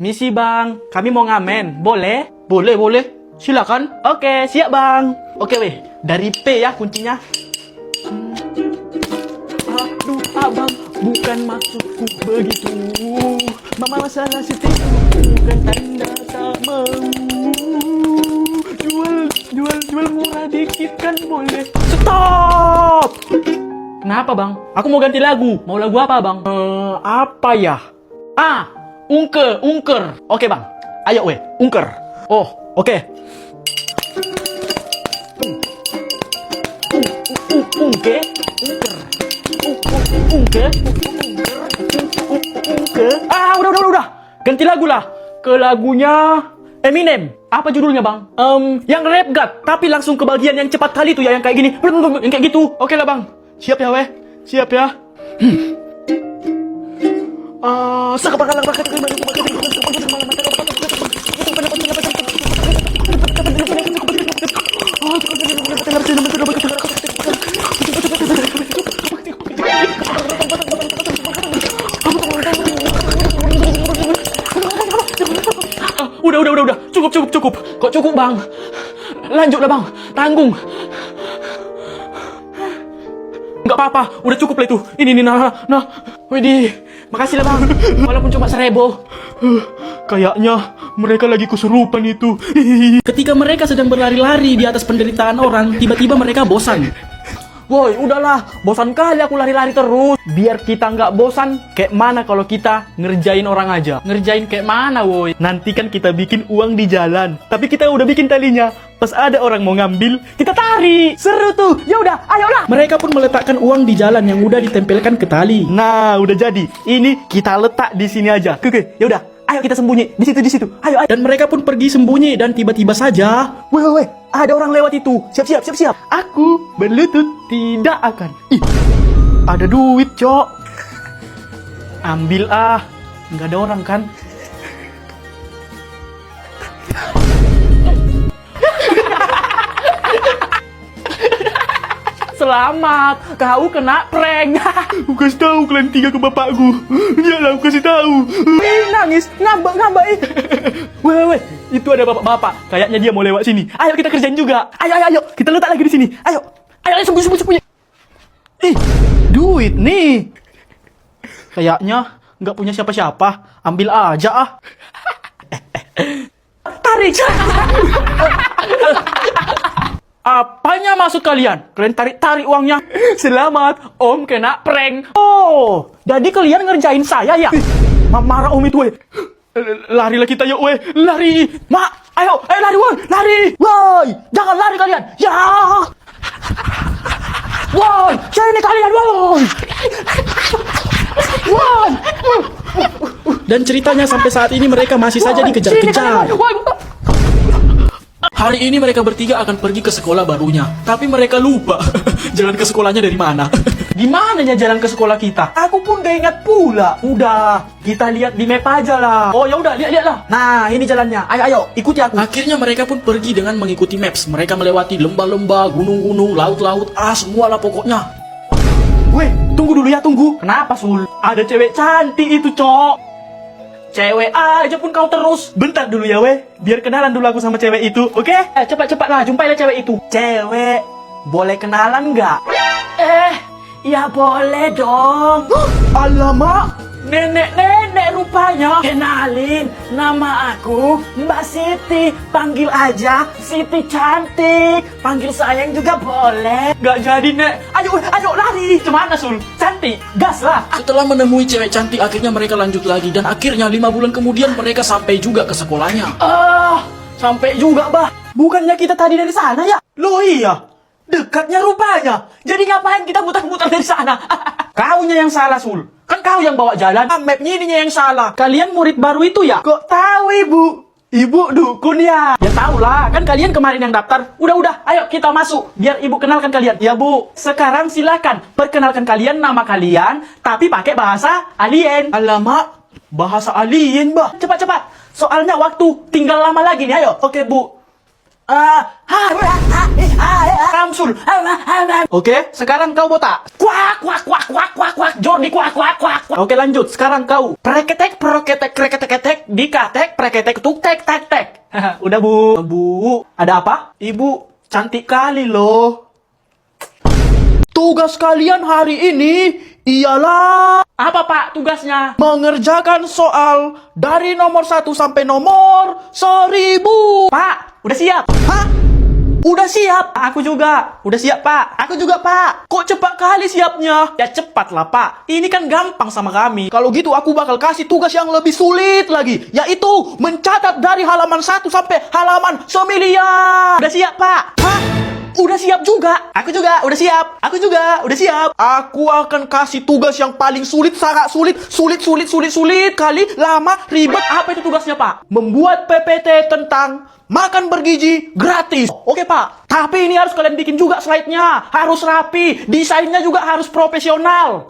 Misi bang, kami mau ngamen, boleh? Boleh. Silakan. Oke, siap bang. Oke weh, dari P ya kuncinya. Aduh abang, bukan maksudku begitu. Mama masalah seperti bukan tanda tak mau. Jual murah dikit kan boleh. Stop! Kenapa bang? Aku mau ganti lagu. Mau lagu apa bang? Apa ya? Ungker. Oke bang. Ayo weh, ungker. Oh, oke. Ungker. Udah. Ganti lagu lah. Ke lagunya Eminem. Apa judulnya bang? Yang rap god, tapi langsung ke bagian yang cepat kali tuh ya, yang kayak gini. Yang kayak gitu. Oke lah bang. Siap ya weh. Siap ya. Udah. Cukup. Kok cukup bang? Lanjutlah bang. Tanggung. Nggak apa-apa, udah cukup lah itu. Ini, nah. Widih, makasih lah bang. Walaupun cuma 1.000. Kayaknya mereka lagi kesurupan itu. Ketika mereka sedang berlari-lari di atas penderitaan orang, tiba-tiba mereka bosan. Woi, udahlah, bosan kali aku lari-lari terus. Biar kita nggak bosan, kayak mana kalau kita ngerjain orang aja? Ngerjain kayak mana, woi? Nanti kan kita bikin uang di jalan. Tapi kita udah bikin talinya. Pas ada orang mau ngambil, kita tarik. Seru tuh. Ya udah, ayolah. Mereka pun meletakkan uang di jalan yang udah ditempelkan ke tali. Nah, udah jadi. Ini kita letak di sini aja. Oke, ya udah. Ayo kita sembunyi di situ. Ayo. Dan mereka pun pergi sembunyi dan tiba-tiba saja, weh, ada orang lewat itu. Siap. Aku berlutut tidak akan. Ih, ada duit, Cok. Ambil nggak ada orang kan? Selamat, kau kena prank. Aku kasih tahu kalian 3 ke bapakku. Iyalah, aku kasih tahu. Nangis, ngambek. Weh, itu ada bapak-bapak. Kayaknya dia mau lewat sini. Ayo kita kerjain juga. Ayo, kita letak lagi di sini. Ayo, sembunyi. Ih, duit nih. Kayaknya nggak punya siapa-siapa. Ambil aja Tarik. Apanya maksud kalian? Kalian tarik uangnya. Selamat, Om kena prank. Oh, jadi kalian ngerjain saya ya? Marah Om itu, weh. Larilah kita yuk, weh. Lari. Mak, ayo lari, woi. Lari. Woi, jangan lari kalian. Ya. Woi, sini kalian, woi. Woi. Dan ceritanya sampai saat ini mereka masih saja dikejar-kejar. Hari ini mereka bertiga akan pergi ke sekolah barunya. Tapi mereka lupa jalan ke sekolahnya dari mana. Gimana ya jalan ke sekolah kita? Aku pun gak ingat pula. Udah, kita lihat di map aja lah. Oh ya udah, lihat lah. Nah, ini jalannya. Ayo, ikuti aku. Akhirnya mereka pun pergi dengan mengikuti maps. Mereka melewati lembah-lembah, gunung-gunung, laut-laut, semualah pokoknya. Weh, tunggu dulu ya, tunggu. Kenapa, Sul? Ada cewek cantik itu, Cok. Cewek aja pun kau terus. Bentar dulu ya, weh. Biar kenalan dulu aku sama cewek itu, oke? Cepat lah, jumpailah cewek itu. Cewek, boleh kenalan nggak? Ya boleh dong. Alamak, nenek rupanya. Kenalin, nama aku Mbak Siti. Panggil aja Siti cantik. Panggil sayang juga boleh. Gak jadi, Nek. Ayo lari. Cemana, Sul? Cantik, gas lah. Setelah menemui cewek cantik, akhirnya mereka lanjut lagi. Dan akhirnya 5 bulan kemudian mereka sampai juga ke sekolahnya. Sampai juga, Bah. Bukannya kita tadi dari sana ya? Loh iya, dekatnya rupanya. Jadi ngapain kita muter-muter dari sana? Kaunya yang salah, Sul. Kan kau yang bawa jalan. Mapnya ininya yang salah. Kalian murid baru itu ya? Kok tahu, Ibu? Ibu dukun ya? Ya tahu lah, kan kalian kemarin yang daftar. Udah, ayo kita masuk. Biar Ibu kenalkan kalian. Ya, Bu. Sekarang silakan perkenalkan kalian nama kalian, tapi pakai bahasa alien. Alamak, bahasa alien, Bah. Cepat. Soalnya waktu tinggal lama lagi nih, ayo. Oke, Bu. Ramsul. Oke, sekarang kau botak. Kuak, kuak, kuak, kuak, kuak, kuak. Jordi, kuak, kuak, kuak, kuak. Oke, lanjut. Sekarang kau. Preketek, proketek, kreketek, dikatek, preketek, tuk, tek, tek, tek. Udah, Bu. Bu, ada apa? Ibu, cantik kali loh. Tugas kalian hari ini ialah... Apa, Pak, tugasnya? Mengerjakan soal dari nomor 1 sampai nomor 1000. Pak, udah siap? Hah? Udah siap? Aku juga. Udah siap, Pak. Aku juga, Pak. Kok cepat kali siapnya? Ya cepatlah, Pak. Ini kan gampang sama kami. Kalau gitu aku bakal kasih tugas yang lebih sulit lagi, yaitu mencatat dari halaman 1 sampai halaman 9. Udah siap, Pak? Hah? Udah siap juga. Aku juga udah siap. Aku juga udah siap. Aku akan kasih tugas yang paling sulit, sangat sulit, sulit kali, lama, ribet. Apa itu tugasnya, Pak? Membuat PPT tentang makan bergizi gratis. Oke, Pak. Tapi ini harus kalian bikin juga slide-nya. Harus rapi. Desainnya juga harus profesional.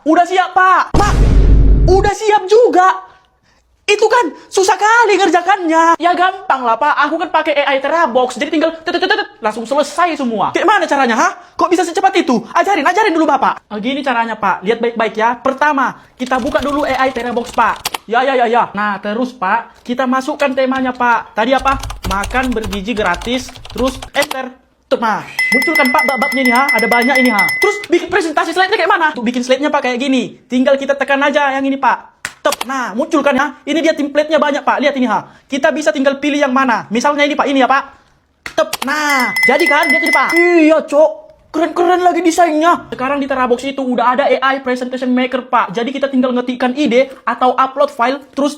Udah siap, Pak. Pak, udah siap juga. Itu kan susah kali ngerjakannya. Ya gampang lah, Pak. Aku kan pakai AI Terabox. Jadi tinggal langsung selesai semua. Kayak mana caranya, ha? Kok bisa secepat itu? Ajarin dulu, Bapak. Gini caranya, Pak. Lihat baik-baik ya. Pertama, kita buka dulu AI Terabox, Pak. Ya. Nah, terus, Pak, kita masukkan temanya, Pak. Tadi apa? Makan bergizi gratis. Terus enter. Nah, munculkan, Pak, bab-babnya ini, ha. Ada banyak ini, ha. Terus bikin presentasi slide-nya kayak mana? Tuh, bikin slide-nya, Pak, kayak gini. Tinggal kita tekan aja yang ini, Pak. Nah, munculkan ya. Ini dia template-nya banyak, Pak. Lihat ini, ha. Kita bisa tinggal pilih yang mana. Misalnya ini, Pak. Ini ya, Pak. Nah, jadi kan? Lihat ini, Pak. Iya, Cok. Keren-keren lagi desainnya. Sekarang di Terabox itu udah ada AI Presentation Maker, Pak. Jadi kita tinggal ngetikkan ide atau upload file, terus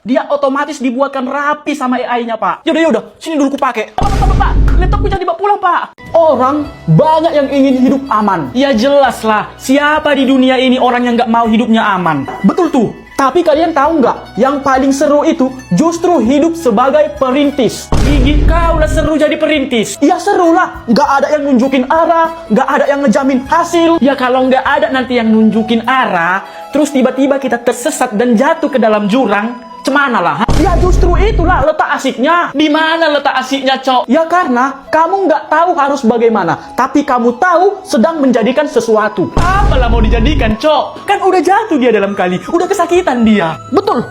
dia otomatis dibuatkan rapi sama AI-nya, Pak. Yaudah. Sini dulu ku pakai. Pak. Laptopku jangan dibawa pulang, Pak. Orang banyak yang ingin hidup aman. Ya jelas lah. Siapa di dunia ini orang yang nggak mau hidupnya aman? Betul tuh. Tapi kalian tahu nggak? Yang paling seru itu justru hidup sebagai perintis. Gigi, kau lah seru jadi perintis. Ya seru lah. Nggak ada yang nunjukin arah. Nggak ada yang ngejamin hasil. Ya kalau nggak ada nanti yang nunjukin arah, terus tiba-tiba kita tersesat dan jatuh ke dalam jurang, cemana lah? Ya justru itulah letak asiknya. Di mana letak asiknya, Cok? Ya karena kamu nggak tahu harus bagaimana, tapi kamu tahu sedang menjadikan sesuatu. Apalah mau dijadikan, Cok? Kan udah jatuh dia dalam kali, udah kesakitan dia. Betul.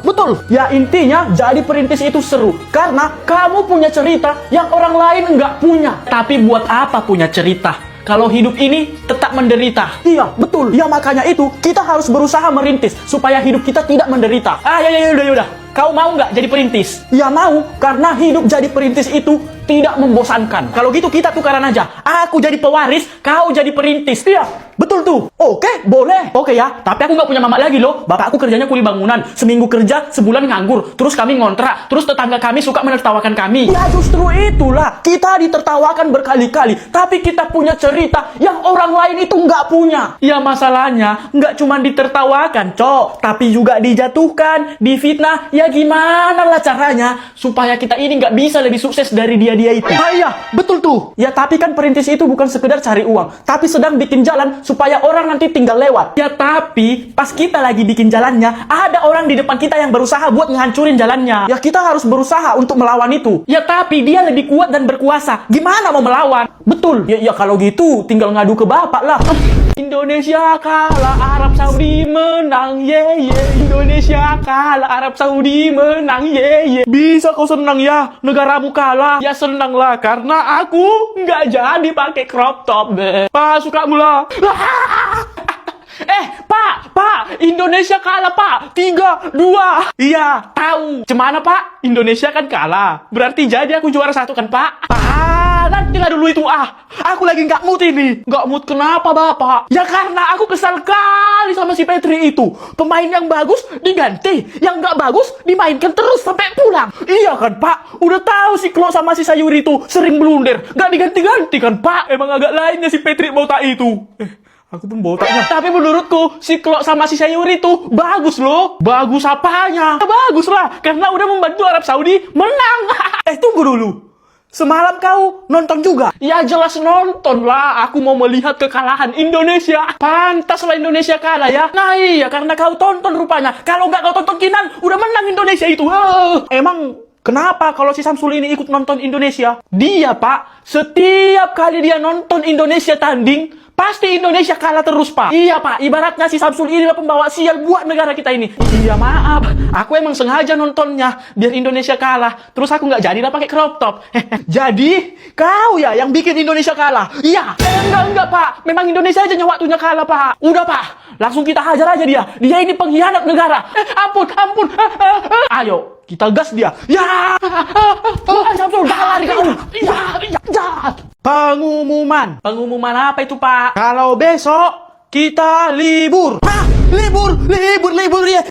Ya intinya jadi perintis itu seru karena kamu punya cerita yang orang lain nggak punya. Tapi buat apa punya cerita kalau hidup ini tetap menderita? Iya, betul. Ya makanya itu kita harus berusaha merintis supaya hidup kita tidak menderita. Yaudah. Kau mau nggak jadi perintis? Ya mau, karena hidup jadi perintis itu tidak membosankan. Kalau gitu kita tukaran aja. Aku jadi pewaris, kau jadi perintis. Iya, betul tuh. Oke, boleh. Oke ya, tapi aku nggak punya mama lagi loh. Bapakku kerjanya kuli bangunan. Seminggu kerja, sebulan nganggur. Terus kami ngontrak. Terus tetangga kami suka menertawakan kami. Ya justru itulah. Kita ditertawakan berkali-kali. Tapi kita punya cerita yang orang lain itu nggak punya. Ya masalahnya, nggak cuma ditertawakan, Cok. Tapi juga dijatuhkan, difitnah. Ya gimana lah caranya supaya kita ini nggak bisa lebih sukses dari dia itu. Iya, betul tuh. Ya tapi kan perintis itu bukan sekedar cari uang, tapi sedang bikin jalan supaya orang nanti tinggal lewat. Ya tapi pas kita lagi bikin jalannya, ada orang di depan kita yang berusaha buat ngehancurin jalannya. Ya kita harus berusaha untuk melawan itu. Ya tapi dia lebih kuat dan berkuasa. Gimana mau melawan? Betul. Ya kalau gitu tinggal ngadu ke bapak lah. Indonesia kalah, Arab Saudi menang, Indonesia kalah, Arab Saudi menang, Bisa kau senang ya, negaramu kalah. Ya senang lah, karena aku nggak jadi pakai crop top, Pak, suka mula. Pak, Indonesia kalah, Pak. 3-2. Iya, tahu. Cemana, Pak? Indonesia kan kalah. Berarti jadi aku juara 1 kan, Pak? Nantilah dulu itu, Aku lagi nggak mood ini. Nggak mood kenapa, Bapak? Ya karena aku kesal kali sama si Petri itu. Pemain yang bagus diganti, yang nggak bagus dimainkan terus sampai pulang. Iya kan, Pak? Udah tahu si Klo sama si Sayuri itu sering blunder. Nggak diganti-ganti kan, Pak? Emang agak lainnya si Petri botak itu. Aku pun botaknya. Tapi menurutku, si Klo sama si Sayuri itu bagus loh. Bagus apanya? Bagus lah, karena udah membantu Arab Saudi menang. Tunggu dulu. Semalam kau nonton juga? Ya jelas nonton lah. Aku mau melihat kekalahan Indonesia. Pantaslah Indonesia kalah ya. Nah iya, karena kau tonton rupanya. Kalau nggak kau tonton Kinan, udah menang Indonesia itu. Emang Kenapa kalau si Samsul ini ikut nonton Indonesia? Dia, Pak, setiap kali dia nonton Indonesia tanding, pasti Indonesia kalah terus, Pak. Iya, Pak, ibaratnya si Samsul ini pembawa sial buat negara kita ini. Iya, maaf. Aku emang sengaja nontonnya biar Indonesia kalah. Terus aku nggak jadilah pakai crop top. Jadi, kau ya yang bikin Indonesia kalah? Iya. Enggak, Pak. Memang Indonesia aja yang waktunya kalah, Pak. Udah, Pak. Langsung kita hajar aja dia. Dia ini pengkhianat negara. Ampun. Ayo. Kita gas dia. Ya! Samsul, jangan lari kau. Ya. Pengumuman. Pengumuman apa itu, Pak? Kalau besok kita libur. Hah? Libur ya.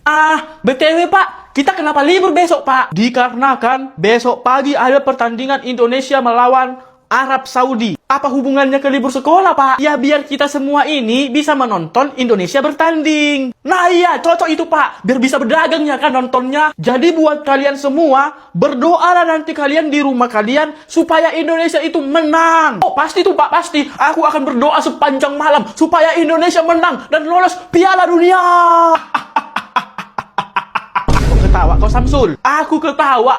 BTW, Pak. Kita kenapa libur besok, Pak? Dikarenakan besok pagi ada pertandingan Indonesia melawan Arab Saudi. Apa hubungannya ke libur sekolah, Pak? Ya biar kita semua ini bisa menonton Indonesia bertanding. Nah iya, cocok itu, Pak. Biar bisa berdagang ya kan nontonnya. Jadi buat kalian semua, berdoalah nanti kalian di rumah kalian supaya Indonesia itu menang. Oh, pasti tuh, Pak, pasti. Aku akan berdoa sepanjang malam supaya Indonesia menang dan lolos Piala Dunia. Kau ketawa, kau Samsul. Aku ketawa.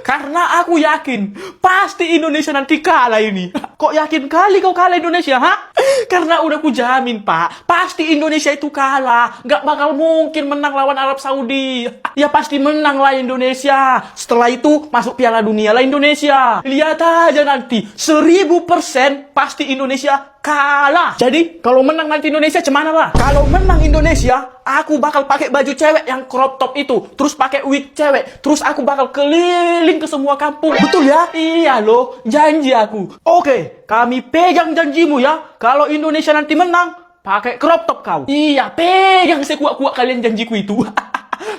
Karena aku yakin pasti Indonesia nanti kalah ini. Kok yakin kali kau kalah Indonesia, ha? Karena udah ku jamin, Pak, pasti Indonesia itu kalah. Gak bakal mungkin menang lawan Arab Saudi. Ya pasti menang lah Indonesia. Setelah itu masuk Piala Dunia lah Indonesia. Lihat aja nanti 1000% pasti Indonesia kalah. Jadi kalau menang nanti Indonesia cemana lah? Kalau menang Indonesia, aku bakal pakai baju cewek yang crop top itu, terus pakai wig cewek, terus aku bakal keliling ke semua kampung. Betul ya? Iya loh, janji aku. Oke, kami pegang janjimu ya. Kalau Indonesia nanti menang, pakai crop top kau. Iya, pegang sekuat-kuat kalian janjiku itu.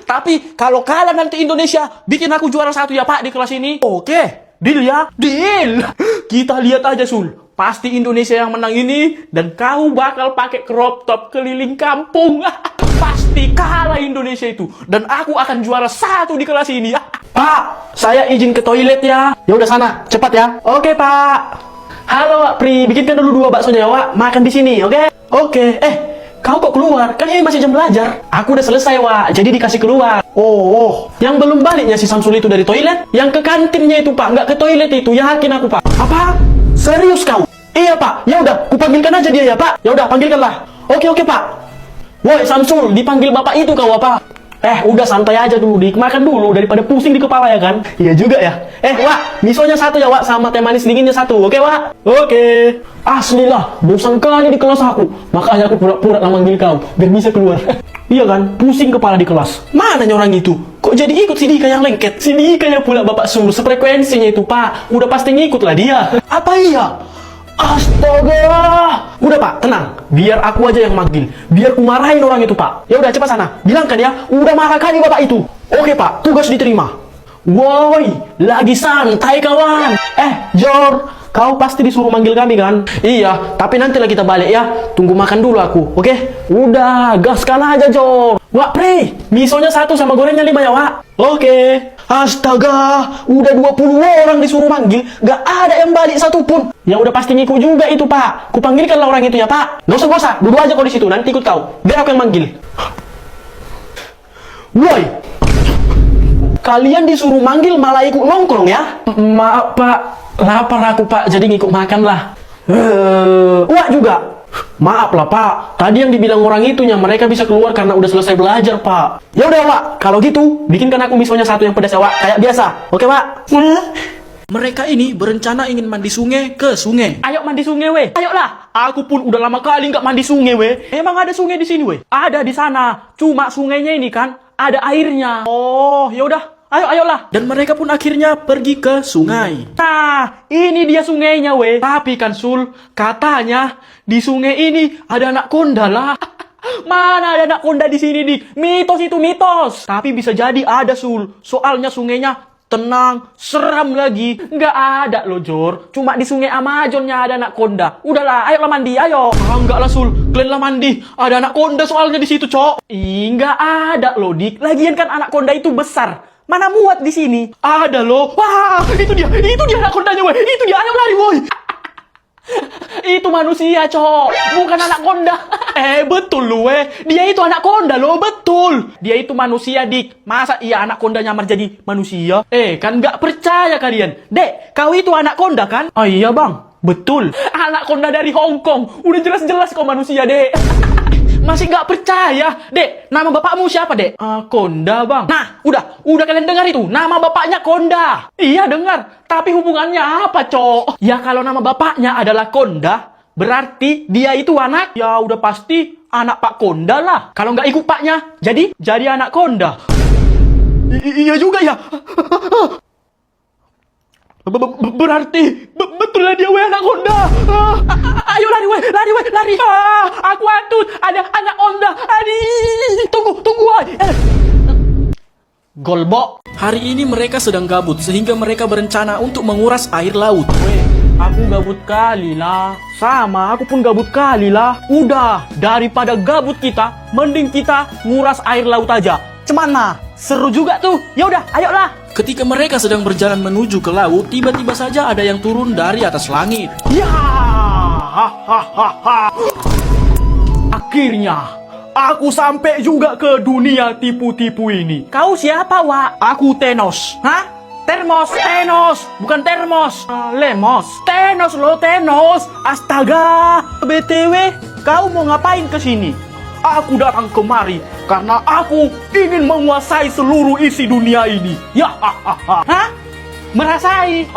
Tapi kalau kalah nanti Indonesia, bikin aku juara 1 ya, Pak, di kelas ini. Oke, deal ya? Deal. Kita lihat aja, Sul. Pasti Indonesia yang menang ini, dan kau bakal pakai crop top keliling kampung. Pasti kalah Indonesia itu, dan aku akan juara 1 di kelas ini. Pak, saya izin ke toilet ya. Ya udah sana, cepat ya. Oke, Pak. Halo, Wak Pri, bikinkan dulu 2 baksonya, Wak. Makan di sini, oke? Oke. Kau kok keluar? Kan ini masih jam belajar. Aku udah selesai, Wak. Jadi dikasih keluar. Oh. Yang belum baliknya si Samsul itu dari toilet? Yang ke kantinnya itu, Pak. Nggak ke toilet itu. Yakin aku, Pak. Apa? Serius kau? Iya, Pak. Ya udah, kupanggilkan aja dia ya, Pak. Ya udah, panggilkanlah. Oke, Pak. Woi, Samsul, dipanggil Bapak itu kau apa? Udah santai aja dulu, dimakan dulu daripada pusing di kepala ya kan? Iya juga ya. Wak, misonya 1 ya, Wak, sama teh manis dinginnya 1. Oke, Wak? Oke. Asli lah, bosan kali di kelas aku. Makanya aku pura-pura manggil kau, biar bisa keluar. Iya kan? Pusing kepala di kelas. Mana orang itu? Kok jadi ikut si Dika yang lengket? Si Dika yang pula Bapak Sul, sefrekuensinya itu, Pak. Udah pasti ngikut lah dia. Apa iya? Astaga! Udah, Pak, tenang. Biar aku aja yang manggil. Biar ku marahin orang itu, Pak. Ya udah, cepat sana. Bilangkan ya, udah marah kali Bapak itu. Oke, Pak, tugas diterima. Woi, lagi santai kawan. Jor, kau pasti disuruh manggil kami kan? Iya, tapi nanti lah kita balik ya. Tunggu makan dulu aku, oke? Udah, gaskan aja, Jor. Wak Pri, misonya 1 sama gorengnya 5 ya, Wak? Oke. Astaga, udah 20 orang disuruh manggil, gak ada yang balik satupun. Ya udah pasti ngikut juga itu, Pak. Kupanggilkanlah orang itu ya, Pak. Gak usah, duduk aja kau di situ, nanti ikut kau. Biar aku yang manggil. Woi, kalian disuruh manggil malah ikut nongkrong ya? Maaf, Pak. Lapar aku, Pak, jadi ngikut makan lah. Wak juga. Maaf lah, Pak. Tadi yang dibilang orang itunya mereka bisa keluar karena udah selesai belajar, Pak. Ya udah, Wak. Kalau gitu, bikinkan aku misonya 1 yang pedas ya, Wak. Kayak biasa. Oke, Pak? Mereka ini berencana ingin mandi sungai ke sungai. Ayo mandi sungai, weh. Ayolah. Aku pun udah lama kali nggak mandi sungai, weh. Emang ada sungai di sini, weh? Ada di sana. Cuma sungainya ini kan ada airnya. Oh, ya udah. Ayolah. Dan mereka pun akhirnya pergi ke sungai. Nah, ini dia sungainya, weh. Tapi kan, Sul, katanya di sungai ini ada anak konda lah. Mana ada anak konda di sini, Dik? Mitos itu mitos. Tapi bisa jadi ada, Sul. Soalnya sungainya tenang, seram lagi. Nggak ada loh, Jor. Cuma di sungai Amazonnya ada anak konda. Udahlah, ayolah mandi, ayo. Enggak lah, Sul. Kalian lah mandi. Ada anak konda soalnya di situ, Cok. Nggak ada loh, Dik. Lagian kan anak konda itu besar. Mana muat di sini? Ada loh. Wah, itu dia anak kondanya, woi. Itu dia, ayo lari, woi. Itu manusia, Cok. Bukan anaconda. Betul lu, Dia itu anaconda loh, betul. Dia itu manusia, Dik. Masa iya anaconda nyamar jadi manusia? Kan nggak percaya kalian. Dek, kau itu anaconda kan? Oh iya, Bang. Betul. Anaconda dari Hong Kong. Udah jelas-jelas kau manusia, Dek. Masih nggak percaya, Dek. Nama bapakmu siapa, Dek? Konda, Bang. Nah, udah kalian dengar itu. Nama bapaknya Konda. Iya, dengar. Tapi hubungannya apa, Cok? Ya kalau nama bapaknya adalah Konda, berarti dia itu anak. Ya udah pasti anak Pak Konda lah. Kalau nggak ikut paknya, jadi anak Konda. Iya juga ya. Berarti betul lah dia anak Honda. Ayo lari. Aku antut. Ada anak Honda. Tunggu. Golbok. Hari ini mereka sedang gabut sehingga mereka berencana untuk menguras air laut. Aku gabut kali lah. Sama, aku pun gabut kali lah. Udah, daripada gabut kita, mending kita nguras air laut aja. Cemana? Seru juga tuh. Ya udah, ayolah. Ketika mereka sedang berjalan menuju ke laut, tiba-tiba saja ada yang turun dari atas langit. Ya! Akhirnya, aku sampai juga ke dunia tipu-tipu ini. Kau siapa, Wak? Aku Thanos. Hah? Thanos, bukan termos. Lemos. Thanos loh, Thanos. Astaga. BTW, kau mau ngapain ke sini? Aku datang kemari karena aku ingin menguasai seluruh isi dunia ini. Ya, Hah? Merasai?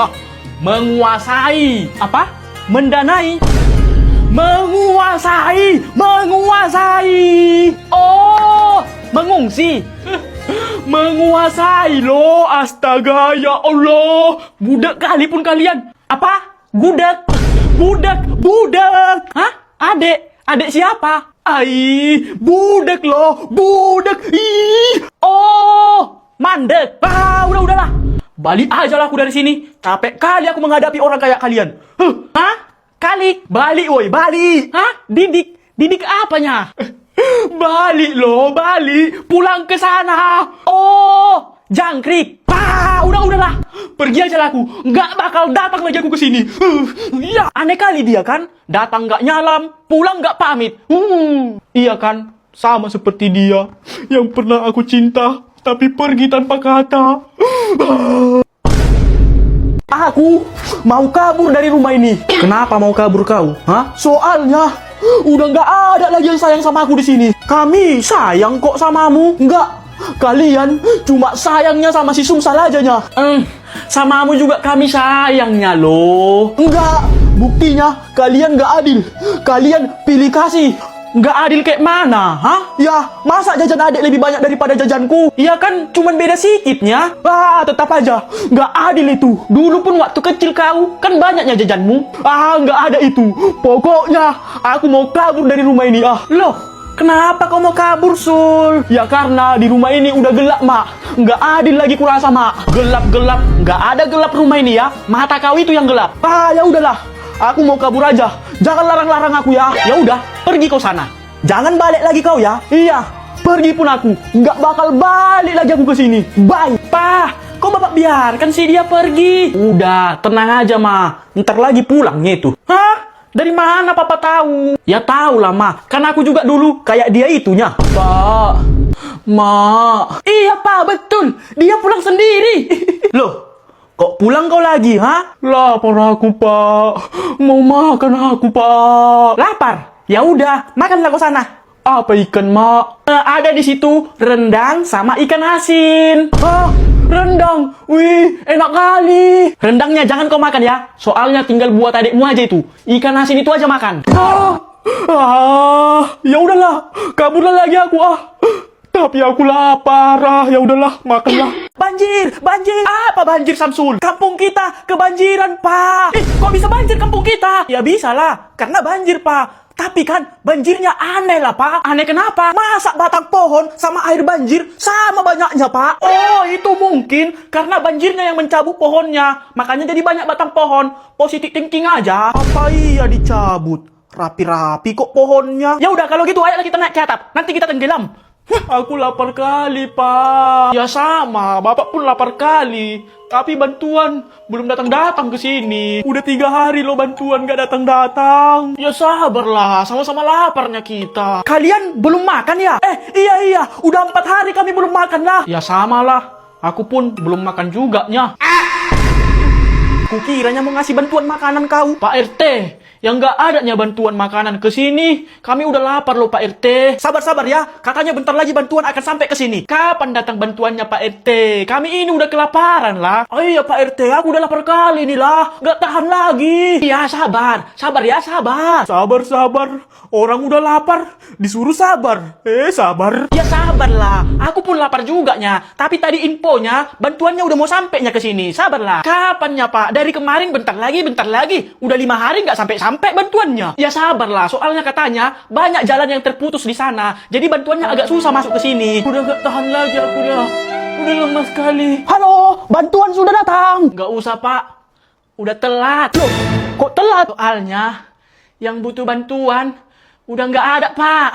Menguasai. Apa? Mendanai? Menguasai. Oh, mengungsi. Menguasai loh, astaga, ya Allah. Budak kali pun kalian. Apa? Budak. Hah? Adek siapa? Budak loh, budak. Oh, mandek. Udahlah. Balik aja lah aku dari sini. Capek kali aku menghadapi orang kayak kalian. Hah? Kali? Balik, woi, balik. Hah? Didik apanya? Balik loh, balik. Pulang ke sana. Oh, jangkrik. Udahlah. Pergi aja lah aku. Nggak bakal datang lagi aku ke sini. Ya, aneh kali dia kan. Datang nggak nyalam, pulang nggak pamit. Iya kan? Sama seperti dia yang pernah aku cinta, tapi pergi tanpa kata. Aku mau kabur dari rumah ini. Kenapa mau kabur kau? Hah? Soalnya udah nggak ada lagi yang sayang sama aku di sini. Kami sayang kok samamu. Nggak. Kalian cuma sayangnya sama si Sumsal ajanya. Samamu juga kami sayangnya loh. Enggak. Buktinya kalian nggak adil. Kalian pilih kasih. Nggak adil kayak mana, hah? Ya, masa jajan adik lebih banyak daripada jajanku? Ya kan, cuman beda sikitnya. Tetap aja, nggak adil itu. Dulu pun waktu kecil kau, kan banyaknya jajanmu. Nggak ada itu. Pokoknya, aku mau kabur dari rumah ini. Loh, kenapa kau mau kabur, Sul? Ya karena di rumah ini udah gelap, Mak. Nggak adil lagi kurasa, Mak. Gelap-gelap, nggak ada gelap rumah ini ya. Mata kau itu yang gelap. Ya udahlah. Aku mau kabur aja. Jangan larang-larang aku ya. Ya udah, pergi kau sana. Jangan balik lagi kau ya. Iya, pergi pun aku. Nggak bakal balik lagi aku ke sini. Bye. Pak, kok bapak biarkan sih dia pergi? Udah, tenang aja, Ma. Ntar lagi pulangnya itu. Hah? Dari mana papa tahu? Ya tahu lah, Ma. Kan aku juga dulu kayak dia itunya. Pak, Ma. Iya, Pak, betul. Dia pulang sendiri. Loh, kok pulang kau lagi, ha? Lapar aku, Pak. Mau makan aku, Pak. Lapar? Ya udah, makanlah kau sana. Apa ikan, Mak? Ada di situ rendang sama ikan asin. Rendang? Wih, enak kali. Rendangnya jangan kau makan ya. Soalnya tinggal buat adikmu aja itu. Ikan asin itu aja makan. Ya udahlah, kaburlah lagi aku. Tapi aku lapar. Ya udahlah, makanlah. Banjir. Apa banjir, Samsul? Kampung kita kebanjiran, Pak. Kok bisa banjir kampung kita? Ya bisa lah, karena banjir, Pak. Tapi kan banjirnya aneh lah, Pak. Aneh kenapa? Masa batang pohon sama air banjir sama banyaknya, Pak? Oh, itu mungkin karena banjirnya yang mencabut pohonnya. Makanya jadi banyak batang pohon. Positive thinking aja. Apa iya dicabut? Rapi-rapi kok pohonnya. Ya udah, kalau gitu ayolah kita naik ke atap. Nanti kita tenggelam. Aku lapar kali, Pak. Ya sama, Bapak pun lapar kali. Tapi bantuan belum datang-datang ke sini. Udah 3 hari loh bantuan gak datang-datang. Ya sabarlah, sama-sama laparnya kita. Kalian belum makan ya? Iya, udah 4 hari kami belum makan lah. Ya samalah, aku pun belum makan juga nya. Kukiranya mau ngasih bantuan makanan kau. Pak RT, yang nggak adanya bantuan makanan ke sini. Kami udah lapar loh Pak RT. Sabar ya, katanya bentar lagi bantuan akan sampai ke sini. Kapan datang bantuannya Pak RT? Kami ini udah kelaparan lah. Oh iya Pak RT, aku udah lapar kali nih lah. Nggak tahan lagi. Ya sabar ya sabar. Sabar. Orang udah lapar, disuruh sabar. Sabar. Ya sabar lah, aku pun lapar juga nya. Tapi tadi infonya, bantuannya udah mau sampainya ke sini. Sabarlah. Kapannya Pak? Dari kemarin bentar lagi. Udah 5 hari nggak sampai bantuannya. Ya sabarlah, soalnya katanya banyak jalan yang terputus di sana. Jadi bantuannya agak susah masuk ke sini. Udah nggak tahan lagi aku ya. Udah lemas sekali. Halo, bantuan sudah datang. Nggak usah Pak, udah telat. Loh, kok telat? Soalnya yang butuh bantuan udah nggak ada Pak.